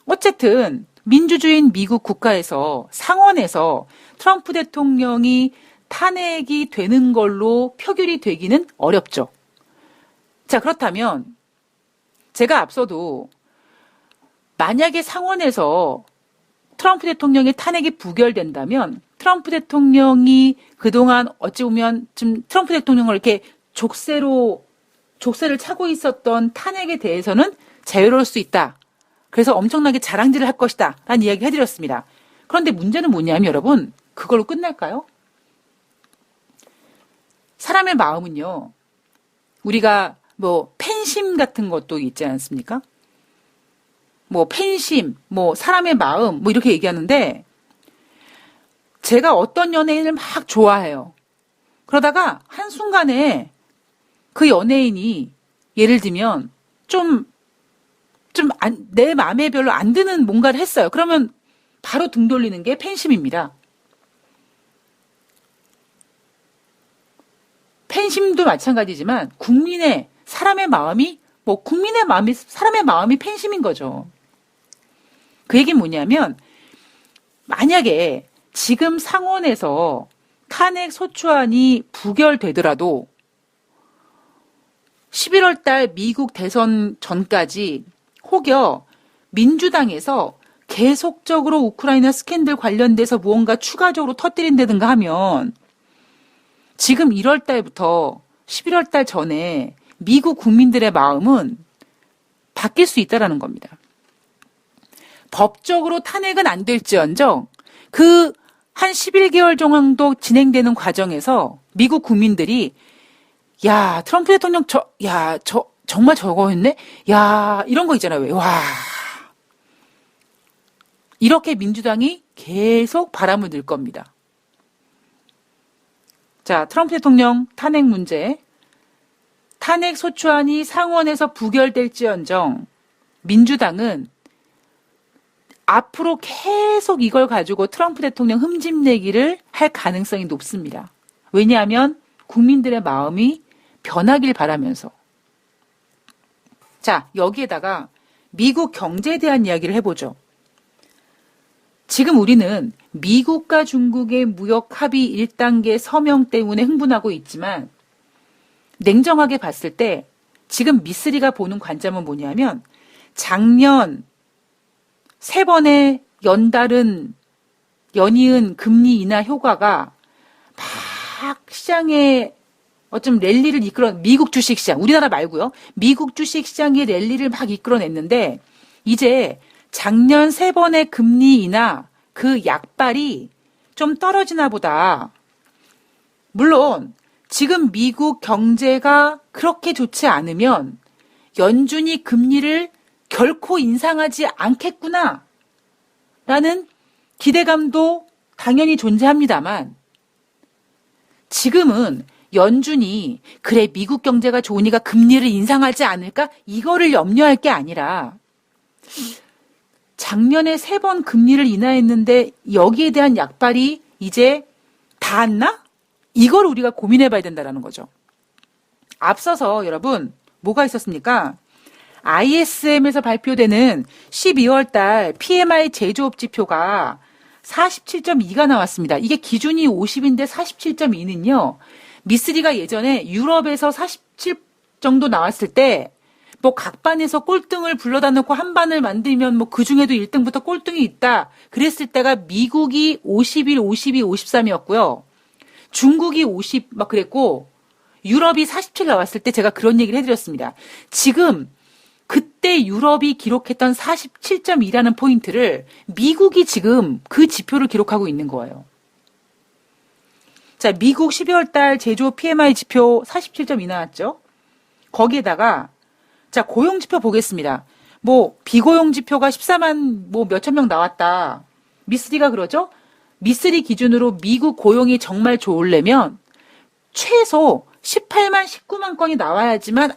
어쨌든 민주주의인 미국 국가에서 상원에서 트럼프 대통령이 탄핵이 되는 걸로 표결이 되기는 어렵죠. 자, 그렇다면 제가 앞서도 만약에 상원에서 트럼프 대통령의 탄핵이 부결된다면 트럼프 대통령이 그동안 어찌 보면 좀 트럼프 대통령을 이렇게 족쇄를 차고 있었던 탄핵에 대해서는 자유로울 수 있다. 그래서 엄청나게 자랑질을 할 것이다 라는 이야기 해드렸습니다. 그런데 문제는 뭐냐면 여러분, 그걸로 끝날까요? 사람의 마음은요, 우리가 뭐 팬심 같은 것도 있지 않습니까? 뭐 팬심, 뭐 사람의 마음, 뭐 이렇게 얘기하는데, 제가 어떤 연예인을 막 좋아해요. 그러다가 한순간에 그 연예인이 예를 들면 내 마음에 별로 안 드는 뭔가를 했어요. 그러면 바로 등 돌리는 게 팬심입니다. 팬심도 마찬가지지만 사람의 마음이 팬심인 거죠. 그 얘기는 뭐냐면, 만약에 지금 상원에서 탄핵 소추안이 부결되더라도 11월 달 미국 대선 전까지 혹여 민주당에서 계속적으로 우크라이나 스캔들 관련돼서 무언가 추가적으로 터뜨린다든가 하면 지금 1월 달부터 11월 달 전에 미국 국민들의 마음은 바뀔 수 있다라는 겁니다. 법적으로 탄핵은 안 될지언정 그 한 11개월 정도 진행되는 과정에서 미국 국민들이 야, 트럼프 대통령 정말 저거 했네? 야, 이런 거 있잖아요. 왜? 와. 이렇게 민주당이 계속 바람을 넣을 겁니다. 자, 트럼프 대통령 탄핵 문제. 탄핵 소추안이 상원에서 부결될지언정 민주당은 앞으로 계속 이걸 가지고 트럼프 대통령 흠집내기를 할 가능성이 높습니다. 왜냐하면 국민들의 마음이 변하길 바라면서. 자, 여기에다가 미국 경제에 대한 이야기를 해보죠. 지금 우리는 미국과 중국의 무역 합의 1단계 서명 때문에 흥분하고 있지만, 냉정하게 봤을 때 지금 미쓰리가 보는 관점은 뭐냐면, 작년 3번의 연이은 금리 인하 효과가 막 시장에 어쩜 랠리를 미국 주식시장, 우리나라 말고요. 미국 주식시장의 랠리를 막 이끌어냈는데, 이제 작년 3번의 금리 인하 그 약발이 좀 떨어지나 보다. 물론 지금 미국 경제가 그렇게 좋지 않으면 연준이 금리를 결코 인상하지 않겠구나 라는 기대감도 당연히 존재합니다만 지금은 연준이 그래 미국 경제가 좋으니까 금리를 인상하지 않을까? 이거를 염려할 게 아니라 작년에 3번 금리를 인하했는데 여기에 대한 약발이 이제 닿았나? 이걸 우리가 고민해 봐야 된다는 거죠. 앞서서 여러분 뭐가 있었습니까? ISM에서 발표되는 12월 달 PMI 제조업 지표가 47.2가 나왔습니다. 이게 기준이 50인데 47.2는요. 미쓰리가 예전에 유럽에서 47 정도 나왔을 때 뭐 각반에서 꼴등을 불러다 놓고 한 반을 만들면 뭐 그중에도 1등부터 꼴등이 있다. 그랬을 때가 미국이 51, 52, 53이었고요. 중국이 50 막 그랬고 유럽이 47 나왔을 때 제가 그런 얘기를 해드렸습니다. 지금 그때 유럽이 기록했던 47.2라는 포인트를 미국이 지금 그 지표를 기록하고 있는 거예요. 자, 미국 12월 달 제조업 PMI 지표 47.2 나왔죠. 거기에다가 자, 고용 지표 보겠습니다. 뭐 비고용 지표가 14만 뭐 몇천 명 나왔다. 미쓰리가 그러죠? 미쓰리 기준으로 미국 고용이 정말 좋으려면 최소 18만 19만 건이 나와야지만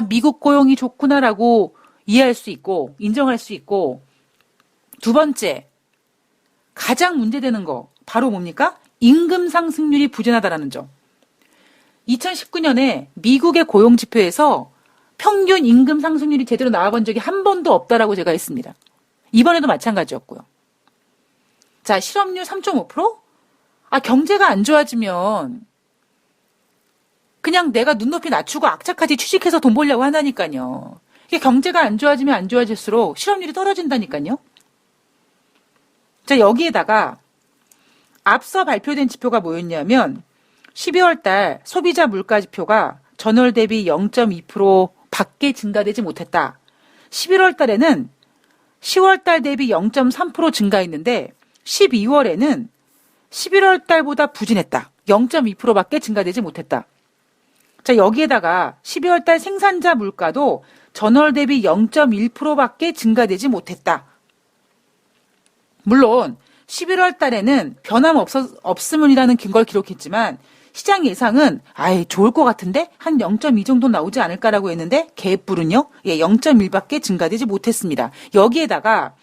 미국 고용이 좋구나라고 이해할 수 있고 인정할 수 있고 두 번째 가장 문제되는 거 바로 뭡니까? 임금 상승률이 부진하다라는 점. 2019년에 미국의 고용 지표에서 평균 임금 상승률이 제대로 나와본 적이 한 번도 없다라고 제가 했습니다. 이번에도 마찬가지였고요. 자, 실업률 3.5%? 경제가 안 좋아지면 그냥 내가 눈높이 낮추고 악착같이 취직해서 돈 벌려고 한다니까요. 이게 경제가 안 좋아지면 안 좋아질수록 실업률이 떨어진다니까요. 자, 여기에다가 앞서 발표된 지표가 뭐였냐면 12월 달 소비자 물가 지표가 전월 대비 0.2% 밖에 증가되지 못했다. 11월 달에는 10월 달 대비 0.3% 증가했는데 12월에는 11월 달보다 부진했다. 0.2%밖에 증가되지 못했다. 자, 여기에다가 12월 달 생산자 물가도 전월 대비 0.1%밖에 증가되지 못했다. 물론 11월 달에는 변함없음이라는 걸 기록했지만 시장 예상은 좋을 것 같은데 한 0.2 정도 나오지 않을까라고 했는데 개뿔은요. 0.1밖에 증가되지 못했습니다. 여기에다가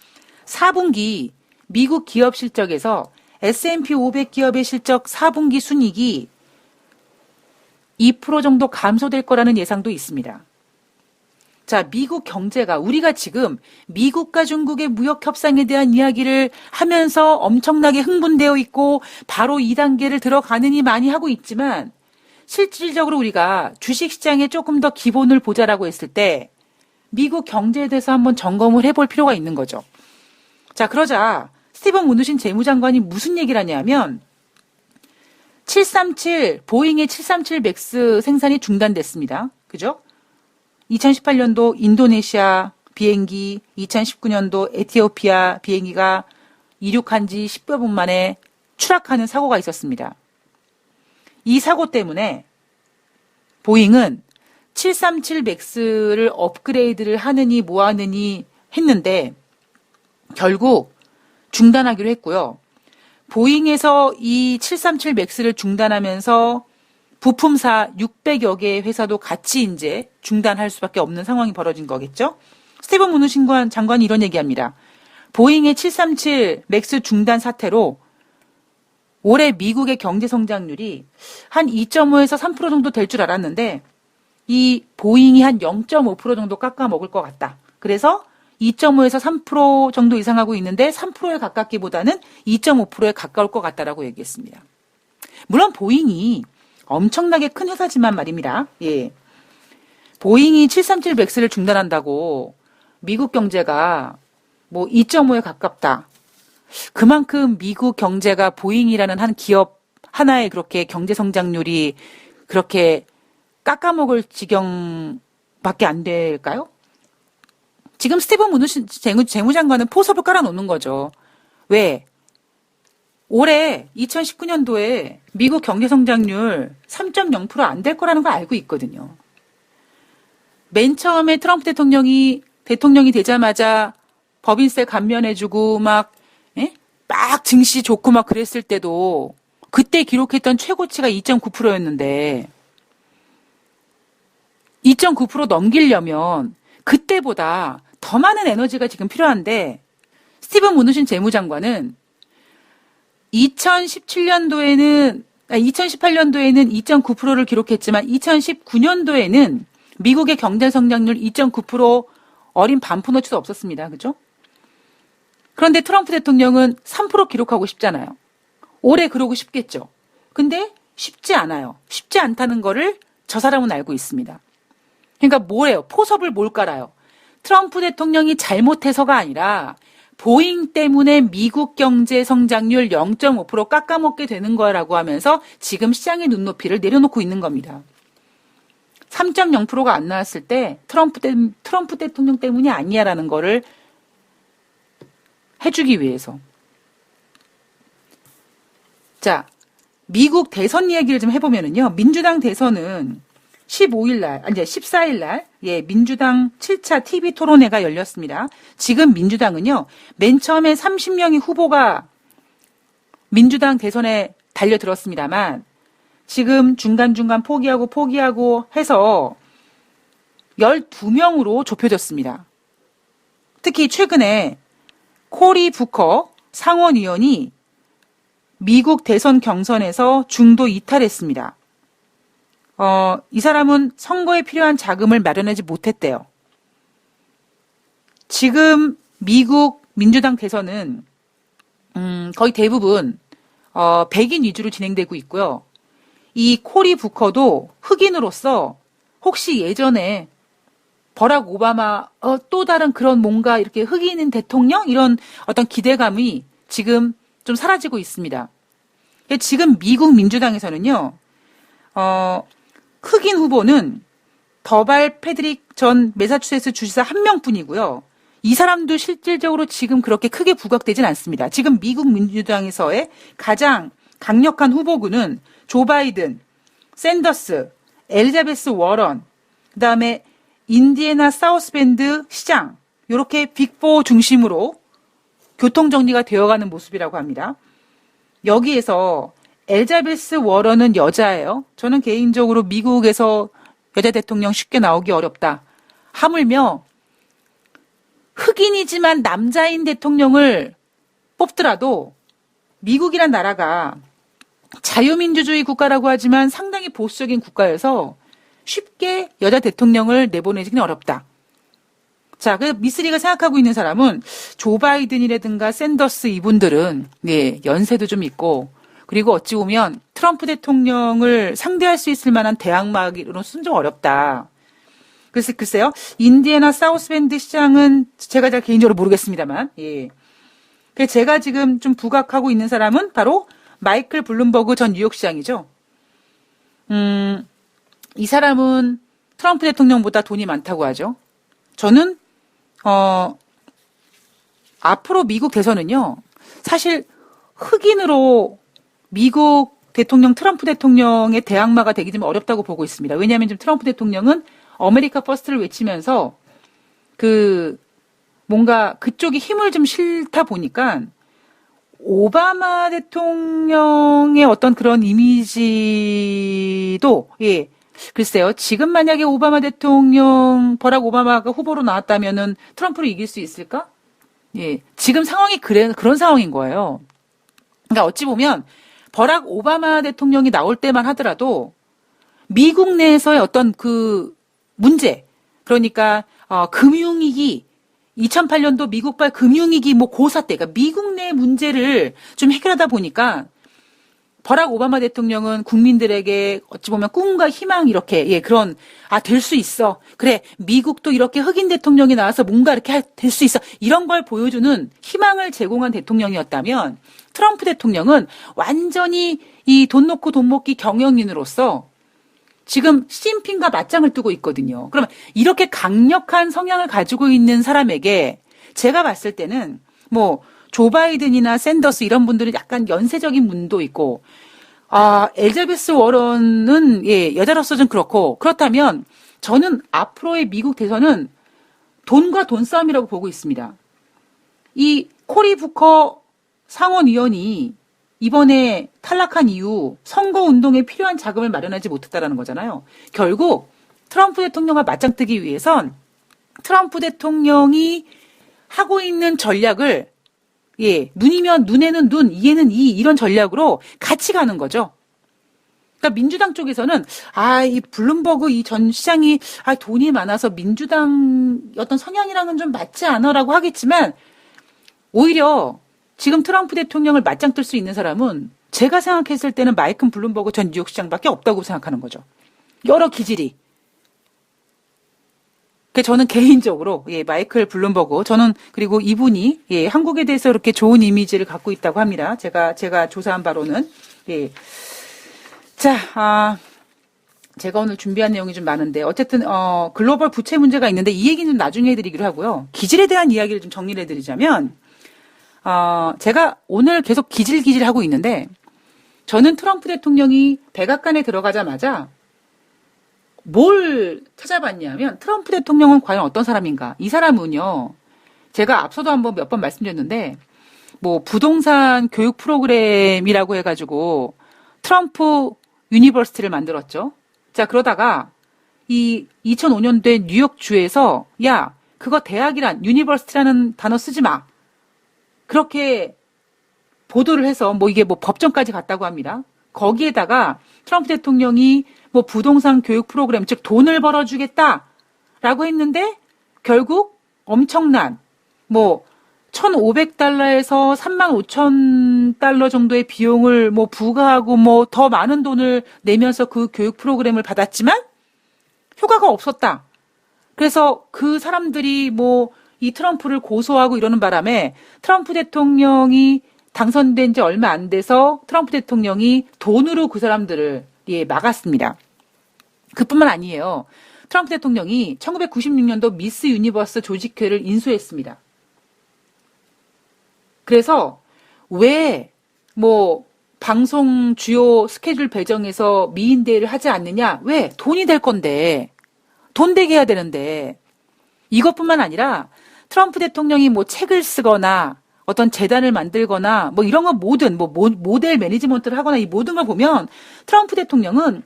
4분기 미국 기업 실적에서 S&P 500 기업의 실적 4분기 순이익이 2% 정도 감소될 거라는 예상도 있습니다. 자, 미국 경제가 우리가 지금 미국과 중국의 무역 협상에 대한 이야기를 하면서 엄청나게 흥분되어 있고 바로 2단계를 들어가느니 많이 하고 있지만 실질적으로 우리가 주식시장에 조금 더 기본을 보자라고 했을 때 미국 경제에 대해서 한번 점검을 해볼 필요가 있는 거죠. 자, 그러자 스티븐 무누신 재무장관이 무슨 얘기를 하냐면 737 보잉의 737 맥스 생산이 중단됐습니다. 그죠? 2018년도 인도네시아 비행기, 2019년도 에티오피아 비행기가 이륙한 지 10여 분 만에 추락하는 사고가 있었습니다. 이 사고 때문에 보잉은 737 맥스를 업그레이드를 하느니 뭐하느니 했는데 결국 중단하기로 했고요. 보잉에서 이 737 맥스를 중단하면서 부품사 600여 개의 회사도 같이 이제 중단할 수밖에 없는 상황이 벌어진 거겠죠. 스티븐 무누신 장관이 이런 얘기합니다. 보잉의 737 맥스 중단 사태로 올해 미국의 경제 성장률이 한 2.5에서 3% 정도 될 줄 알았는데 이 보잉이 한 0.5% 정도 깎아 먹을 것 같다. 그래서 2.5에서 3% 정도 이상하고 있는데 3%에 가깝기보다는 2.5%에 가까울 것 같다라고 얘기했습니다. 물론 보잉이 엄청나게 큰 회사지만 말입니다. 예. 보잉이 737 맥스를 중단한다고 미국 경제가 뭐 2.5에 가깝다. 그만큼 미국 경제가 보잉이라는 한 기업 하나의 그렇게 경제 성장률이 그렇게 깎아먹을 지경밖에 안 될까요? 지금 스티븐 무누신 재무장관은 포섭을 깔아놓는 거죠. 왜? 올해 2019년도에 미국 경제 성장률 3.0% 안 될 거라는 걸 알고 있거든요. 맨 처음에 트럼프 대통령이 되자마자 법인세 감면해주고 막 증시 좋고 막 그랬을 때도 그때 기록했던 최고치가 2.9%였는데 2.9% 넘기려면 그때보다 더 많은 에너지가 지금 필요한데 스티븐 무누신 재무장관은 2018년도에는 2.9%를 기록했지만 2019년도에는 미국의 경제 성장률 2.9% 어린 반푼어치도 없었습니다. 그죠? 그런데 트럼프 대통령은 3% 기록하고 싶잖아요. 올해 그러고 싶겠죠. 근데 쉽지 않아요. 쉽지 않다는 거를 저 사람은 알고 있습니다. 그러니까 뭐예요? 포섭을 뭘 깔아요? 트럼프 대통령이 잘못해서가 아니라 보잉 때문에 미국 경제 성장률 0.5% 깎아먹게 되는 거라고 하면서 지금 시장의 눈높이를 내려놓고 있는 겁니다. 3.0%가 안 나왔을 때 트럼프 대통령 때문이 아니야라는 거를 해주기 위해서. 자, 미국 대선 이야기를 좀 해보면은요. 민주당 대선은 14일 날, 민주당 7차 TV 토론회가 열렸습니다. 지금 민주당은요, 맨 처음에 30명의 후보가 민주당 대선에 달려들었습니다만, 지금 중간중간 포기하고 해서 12명으로 좁혀졌습니다. 특히 최근에 코리 부커 상원의원이 미국 대선 경선에서 중도 이탈했습니다. 이 사람은 선거에 필요한 자금을 마련하지 못했대요. 지금 미국 민주당 대선은 거의 대부분 백인 위주로 진행되고 있고요. 이 코리 부커도 흑인으로서 혹시 예전에 버락 오바마 또 다른 그런 뭔가 이렇게 흑인인 대통령 이런 어떤 기대감이 지금 좀 사라지고 있습니다. 지금 미국 민주당에서는요. 흑인 후보는 더발 패드릭 전 매사추세츠 주지사 한 명뿐이고요. 이 사람도 실질적으로 지금 그렇게 크게 부각되진 않습니다. 지금 미국 민주당에서의 가장 강력한 후보군은 조 바이든, 샌더스, 엘리자베스 워런, 그다음에 인디애나 사우스밴드 시장 이렇게 빅4 중심으로 교통정리가 되어가는 모습이라고 합니다. 여기에서 엘리자베스 워런은 여자예요. 저는 개인적으로 미국에서 여자 대통령 쉽게 나오기 어렵다. 하물며 흑인이지만 남자인 대통령을 뽑더라도 미국이란 나라가 자유민주주의 국가라고 하지만 상당히 보수적인 국가여서 쉽게 여자 대통령을 내보내기는 어렵다. 자, 그 미쓰리가 생각하고 있는 사람은 조 바이든이라든가 샌더스 이분들은 연세도 좀 있고 그리고 어찌 보면 트럼프 대통령을 상대할 수 있을 만한 대항마로서는 좀 어렵다. 그래서 글쎄요. 인디애나 사우스밴드 시장은 제가 잘 개인적으로 모르겠습니다만 그래서 제가 지금 좀 부각하고 있는 사람은 바로 마이클 블룸버그 전 뉴욕시장이죠. 이 사람은 트럼프 대통령보다 돈이 많다고 하죠. 저는 앞으로 미국 대선은요. 사실 흑인으로 미국 대통령 트럼프 대통령의 대항마가 되기 좀 어렵다고 보고 있습니다. 왜냐하면 지금 트럼프 대통령은 아메리카 퍼스트를 외치면서 뭔가 그쪽이 힘을 좀 실다 보니까 오바마 대통령의 어떤 그런 이미지도 글쎄요. 지금 만약에 오바마 대통령 버락 오바마가 후보로 나왔다면은 트럼프를 이길 수 있을까? 지금 상황이 그런 상황인 거예요. 그러니까 어찌 보면 버락 오바마 대통령이 나올 때만 하더라도 미국 내에서의 어떤 그 문제, 그러니까 금융위기, 2008년도 미국발 금융위기 고사 때, 그러니까 미국 내 문제를 좀 해결하다 보니까 버락 오바마 대통령은 국민들에게 어찌 보면 꿈과 희망 이렇게 될 수 있어. 그래, 미국도 이렇게 흑인 대통령이 나와서 뭔가 이렇게 될 수 있어. 이런 걸 보여주는 희망을 제공한 대통령이었다면 트럼프 대통령은 완전히 이 돈 놓고 돈 먹기 경영인으로서 지금 시진핑과 맞짱을 뜨고 있거든요. 그러면 이렇게 강력한 성향을 가지고 있는 사람에게 제가 봤을 때는 조 바이든이나 샌더스 이런 분들은 약간 연세적인 분도 있고, 엘리자베스 워런은 여자로서 좀 그렇고, 그렇다면 저는 앞으로의 미국 대선은 돈과 돈 싸움이라고 보고 있습니다. 이 코리 부커 상원의원이 이번에 탈락한 이후 선거운동에 필요한 자금을 마련하지 못했다라는 거잖아요. 결국 트럼프 대통령과 맞짱뜨기 위해선 트럼프 대통령이 하고 있는 전략을 눈이면 눈에는 눈, 이에는 이 이런 전략으로 같이 가는 거죠. 그러니까 민주당 쪽에서는 이 블룸버그 이 전 시장이 돈이 많아서 민주당 어떤 성향이랑은 좀 맞지 않아라고 하겠지만 오히려 지금 트럼프 대통령을 맞짱 뜰 수 있는 사람은 제가 생각했을 때는 마이클 블룸버그 전 뉴욕시장밖에 없다고 생각하는 거죠. 여러 기질이. 저는 개인적으로 마이클 블룸버그 저는 그리고 이분이 한국에 대해서 이렇게 좋은 이미지를 갖고 있다고 합니다. 제가 조사한 바로는 자, 제가 오늘 준비한 내용이 좀 많은데 어쨌든 글로벌 부채 문제가 있는데 이 얘기는 좀 나중에 해드리기로 하고요. 기질에 대한 이야기를 좀 정리를 해드리자면 제가 오늘 계속 기질기질 하고 있는데 저는 트럼프 대통령이 백악관에 들어가자마자 뭘 찾아봤냐면 트럼프 대통령은 과연 어떤 사람인가? 이 사람은요. 제가 앞서도 한번 몇 번 말씀드렸는데 뭐 부동산 교육 프로그램이라고 해가지고 트럼프 유니버시티를 만들었죠. 자, 그러다가 이 2005년도에 뉴욕주에서 야, 그거 대학이란 유니버시티라는 단어 쓰지 마. 그렇게 보도를 해서 이게 법정까지 갔다고 합니다. 거기에다가 트럼프 대통령이 부동산 교육 프로그램, 즉 돈을 벌어주겠다라고 했는데 결국 엄청난 1,500달러에서 35,000달러 정도의 비용을 부과하고 더 많은 돈을 내면서 그 교육 프로그램을 받았지만 효과가 없었다. 그래서 그 사람들이 이 트럼프를 고소하고 이러는 바람에 트럼프 대통령이 당선된 지 얼마 안 돼서 트럼프 대통령이 돈으로 그 사람들을 막았습니다. 그뿐만 아니에요. 트럼프 대통령이 1996년도 미스 유니버스 조직회를 인수했습니다. 그래서 왜 방송 주요 스케줄 배정에서 미인대회를 하지 않느냐? 왜? 돈이 될 건데. 돈 되게 해야 되는데. 이것뿐만 아니라 트럼프 대통령이 책을 쓰거나 어떤 재단을 만들거나 이런 거 모든 모델 매니지먼트를 하거나 이 모든 걸 보면 트럼프 대통령은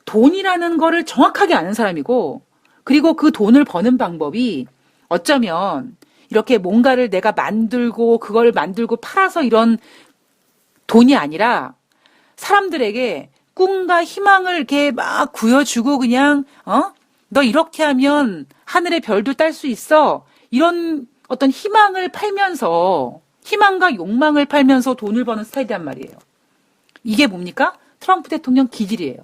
돈이라는 거를 정확하게 아는 사람이고 그리고 그 돈을 버는 방법이 어쩌면 이렇게 뭔가를 내가 만들고 그걸 만들고 팔아서 이런 돈이 아니라 사람들에게 꿈과 희망을 이렇게 막 구해주고 그냥 너 이렇게 하면 하늘의 별도 딸 수 있어. 이런 어떤 희망을 팔면서 희망과 욕망을 팔면서 돈을 버는 스타일이란 말이에요. 이게 뭡니까? 트럼프 대통령 기질이에요.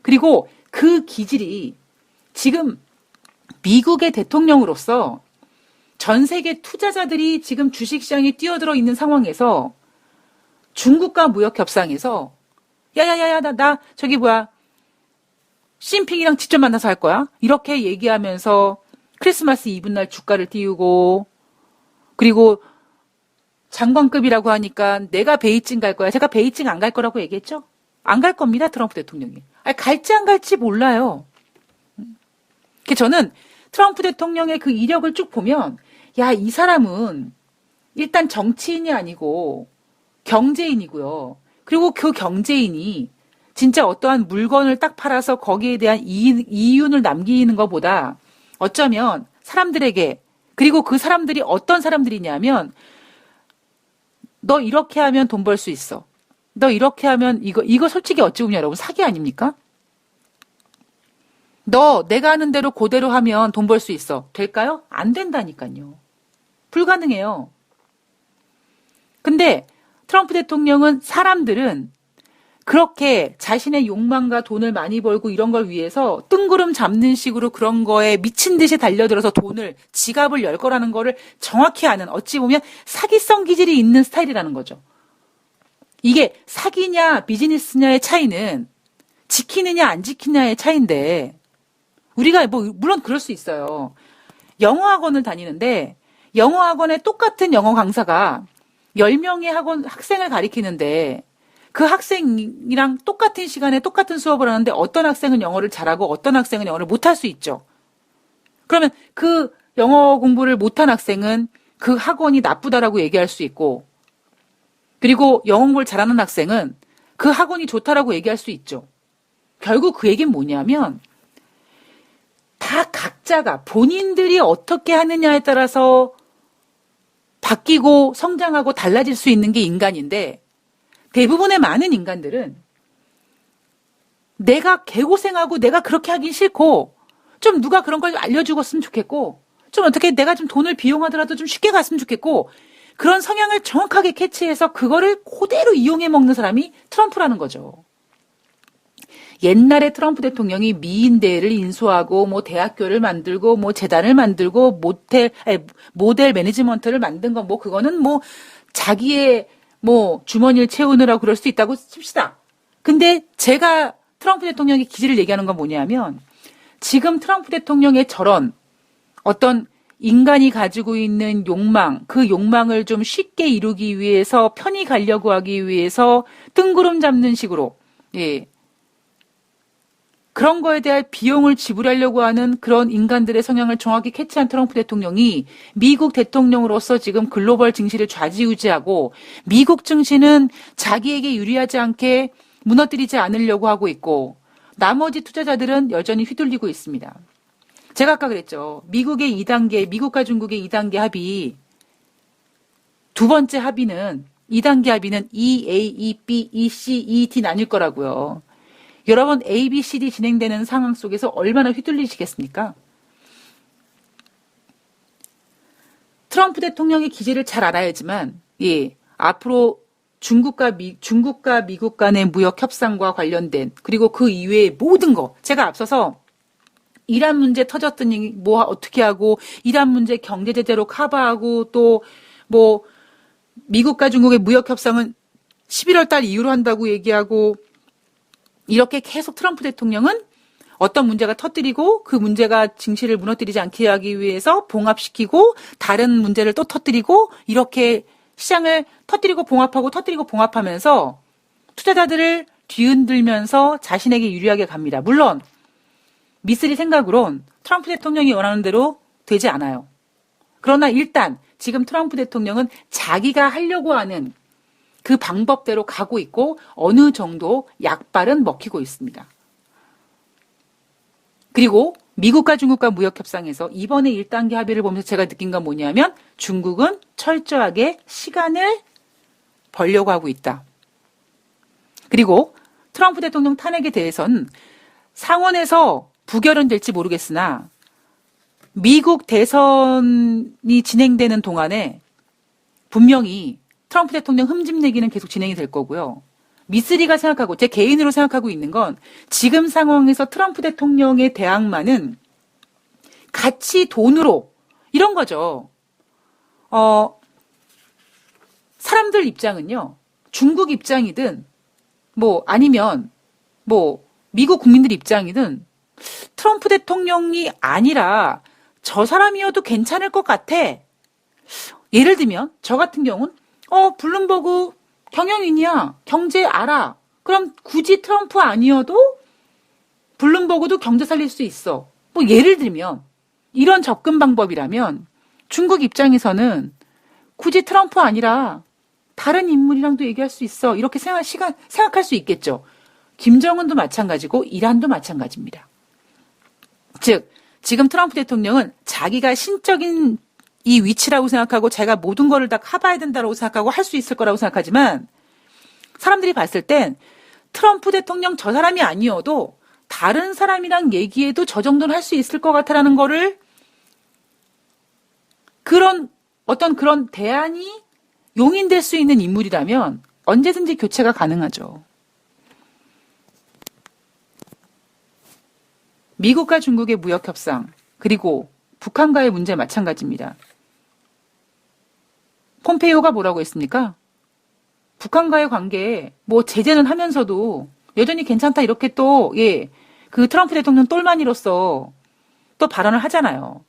그리고 그 기질이 지금 미국의 대통령으로서 전 세계 투자자들이 지금 주식시장에 뛰어들어 있는 상황에서 중국과 무역 협상에서 야야야야 나 저기 시진핑이랑 직접 만나서 할 거야. 이렇게 얘기하면서 크리스마스 이브날 주가를 띄우고 그리고 장관급이라고 하니까 내가 베이징 갈 거야. 제가 베이징 안 갈 거라고 얘기했죠. 안 갈 겁니다. 트럼프 대통령이. 갈지 안 갈지 몰라요. 저는 트럼프 대통령의 그 이력을 쭉 보면 이 사람은 일단 정치인이 아니고 경제인이고요. 그리고 그 경제인이 진짜 어떠한 물건을 딱 팔아서 거기에 대한 이윤을 남기는 것보다 어쩌면 사람들에게 그리고 그 사람들이 어떤 사람들이냐면 너 이렇게 하면 돈 벌 수 있어. 너 이렇게 하면 이거 솔직히 어찌 보면 여러분 사기 아닙니까? 너 내가 하는 대로 그대로 하면 돈 벌 수 있어. 될까요? 안 된다니까요. 불가능해요. 근데 트럼프 대통령은 사람들은 그렇게 자신의 욕망과 돈을 많이 벌고 이런 걸 위해서 뜬구름 잡는 식으로 그런 거에 미친 듯이 달려들어서 돈을 지갑을 열 거라는 거를 정확히 아는 어찌 보면 사기성 기질이 있는 스타일이라는 거죠. 이게 사기냐 비즈니스냐의 차이는 지키느냐 안 지키느냐의 차이인데 우리가 물론 그럴 수 있어요. 영어학원을 다니는데 영어학원에 똑같은 영어 강사가 10명의 학생을 가리키는데 그 학생이랑 똑같은 시간에 똑같은 수업을 하는데 어떤 학생은 영어를 잘하고 어떤 학생은 영어를 못할 수 있죠. 그러면 그 영어 공부를 못한 학생은 그 학원이 나쁘다라고 얘기할 수 있고, 그리고 영어 공부를 잘하는 학생은 그 학원이 좋다라고 얘기할 수 있죠. 결국 그 얘기는 뭐냐면 다 각자가 본인들이 어떻게 하느냐에 따라서 바뀌고 성장하고 달라질 수 있는 게 인간인데, 대부분의 많은 인간들은 내가 개고생하고 내가 그렇게 하긴 싫고 좀 누가 그런 걸 알려주었으면 좋겠고 좀 어떻게 내가 좀 돈을 비용하더라도 좀 쉽게 갔으면 좋겠고, 그런 성향을 정확하게 캐치해서 그거를 그대로 이용해 먹는 사람이 트럼프라는 거죠. 옛날에 트럼프 대통령이 미인대를 인수하고 뭐 대학교를 만들고 뭐 재단을 만들고 모델 매니지먼트를 만든 건 뭐 그거는 뭐 자기의 뭐 주머니를 채우느라고 그럴 수 있다고 칩시다. 근데 제가 트럼프 대통령의 기질을 얘기하는 건 뭐냐면, 지금 트럼프 대통령의 저런 어떤 인간이 가지고 있는 욕망, 그 욕망을 좀 쉽게 이루기 위해서 편히 가려고 하기 위해서 뜬구름 잡는 식으로, 예, 그런 거에 대한 비용을 지불하려고 하는 그런 인간들의 성향을 정확히 캐치한 트럼프 대통령이 미국 대통령으로서 지금 글로벌 증시를 좌지우지하고, 미국 증시는 자기에게 유리하지 않게 무너뜨리지 않으려고 하고 있고, 나머지 투자자들은 여전히 휘둘리고 있습니다. 제가 아까 그랬죠. 미국의 2단계, 미국과 중국의 2단계 합의, 두 번째 합의는, 2단계 합의는 E, A, E, B, E, C, E, D 나뉠 거라고요. 여러분, A, B, C, D 진행되는 상황 속에서 얼마나 휘둘리시겠습니까? 트럼프 대통령의 기질을 잘 알아야지만, 예, 앞으로 중국과 미국 간의 무역 협상과 관련된, 그리고 그 이외의 모든 거, 제가 앞서서 이란 문제 터졌더니 뭐 어떻게 하고, 이란 문제 경제 제재로 커버하고, 또 뭐 미국과 중국의 무역 협상은 11월 달 이후로 한다고 얘기하고, 이렇게 계속 트럼프 대통령은 어떤 문제가 터뜨리고 그 문제가 증시를 무너뜨리지 않게 하기 위해서 봉합시키고 다른 문제를 또 터뜨리고, 이렇게 시장을 터뜨리고 봉합하면서 투자자들을 뒤흔들면서 자신에게 유리하게 갑니다. 물론 미쓰리 생각으론 트럼프 대통령이 원하는 대로 되지 않아요. 그러나 일단 지금 트럼프 대통령은 자기가 하려고 하는 그 방법대로 가고 있고 어느 정도 약발은 먹히고 있습니다. 그리고 미국과 중국과 무역협상에서 이번에 1단계 합의를 보면서 제가 느낀 건 뭐냐면, 중국은 철저하게 시간을 벌려고 하고 있다. 그리고 트럼프 대통령 탄핵에 대해서는 상원에서 부결은 될지 모르겠으나 미국 대선이 진행되는 동안에 분명히 트럼프 대통령 흠집내기는 계속 진행이 될 거고요. 미쓰리가 생각하고, 제 개인으로 생각하고 있는 건, 지금 상황에서 트럼프 대통령의 대항마는 같이 돈으로, 이런 거죠. 사람들 입장은요, 중국 입장이든, 뭐, 아니면, 뭐, 미국 국민들 입장이든, 트럼프 대통령이 아니라 저 사람이어도 괜찮을 것 같아. 예를 들면, 저 같은 경우는, 블룸버그 경영인이야. 경제 알아. 그럼 굳이 트럼프 아니어도 블룸버그도 경제 살릴 수 있어. 뭐 예를 들면 이런 접근 방법이라면 중국 입장에서는 굳이 트럼프 아니라 다른 인물이랑도 얘기할 수 있어. 이렇게 생각할 수 있겠죠. 김정은도 마찬가지고 이란도 마찬가지입니다. 즉 지금 트럼프 대통령은 자기가 신적인 이 위치라고 생각하고 자기가 모든 거를 다 커버해야 된다고 생각하고 할 수 있을 거라고 생각하지만, 사람들이 봤을 땐 트럼프 대통령 저 사람이 아니어도 다른 사람이랑 얘기해도 저 정도는 할 수 있을 것 같다라는 거를, 그런 대안이 용인될 수 있는 인물이라면 언제든지 교체가 가능하죠. 미국과 중국의 무역 협상, 그리고 북한과의 문제 마찬가지입니다. 폼페이오가 뭐라고 했습니까? 북한과의 관계에 뭐 제재는 하면서도 여전히 괜찮다, 이렇게 또, 예, 그 트럼프 대통령 똘마니로서 또 발언을 하잖아요.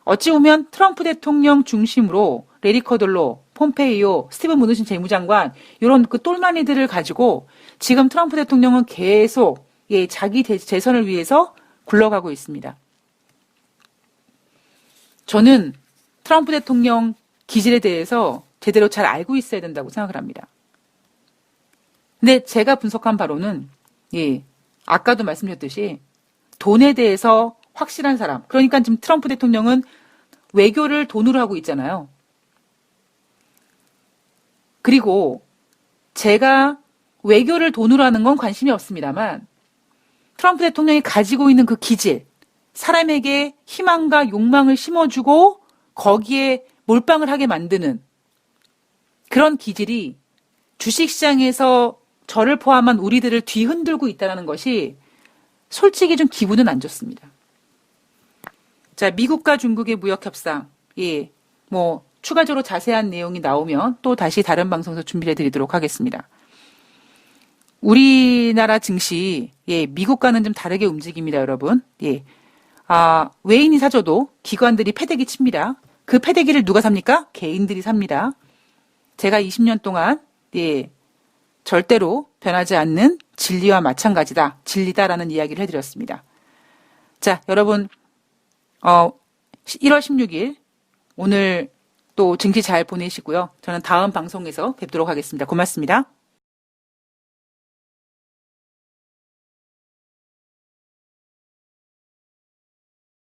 어찌 보면 트럼프 대통령 중심으로 레리 커들로 폼페이오, 스티븐 무누신 재무장관 이런 그 똘마니들을 가지고 지금 트럼프 대통령은 계속 예, 자기 재선을 위해서 굴러가고 있습니다. 저는 트럼프 대통령 기질에 대해서 제대로 잘 알고 있어야 된다고 생각을 합니다. 근데 제가 분석한 바로는 예, 아까도 말씀드렸듯이 돈에 대해서 확실한 사람, 그러니까 지금 트럼프 대통령은 외교를 돈으로 하고 있잖아요. 그리고 제가 외교를 돈으로 하는 건 관심이 없습니다만 트럼프 대통령이 가지고 있는 그 기질, 사람에게 희망과 욕망을 심어주고 거기에 몰빵을 하게 만드는 그런 기질이 주식시장에서 저를 포함한 우리들을 뒤흔들고 있다는 것이 솔직히 좀 기분은 안 좋습니다. 자, 미국과 중국의 무역협상, 예, 뭐 추가적으로 자세한 내용이 나오면 또 다시 다른 방송에서 준비해 드리도록 하겠습니다. 우리나라 증시, 예, 미국과는 좀 다르게 움직입니다, 여러분. 예. 외인이 사줘도 기관들이 패대기 칩니다. 그 패대기를 누가 삽니까? 개인들이 삽니다. 제가 20년 동안, 예, 절대로 변하지 않는 진리와 마찬가지다. 진리다라는 이야기를 해드렸습니다. 자, 여러분, 1월 16일, 오늘 또 증시 잘 보내시고요. 저는 다음 방송에서 뵙도록 하겠습니다. 고맙습니다.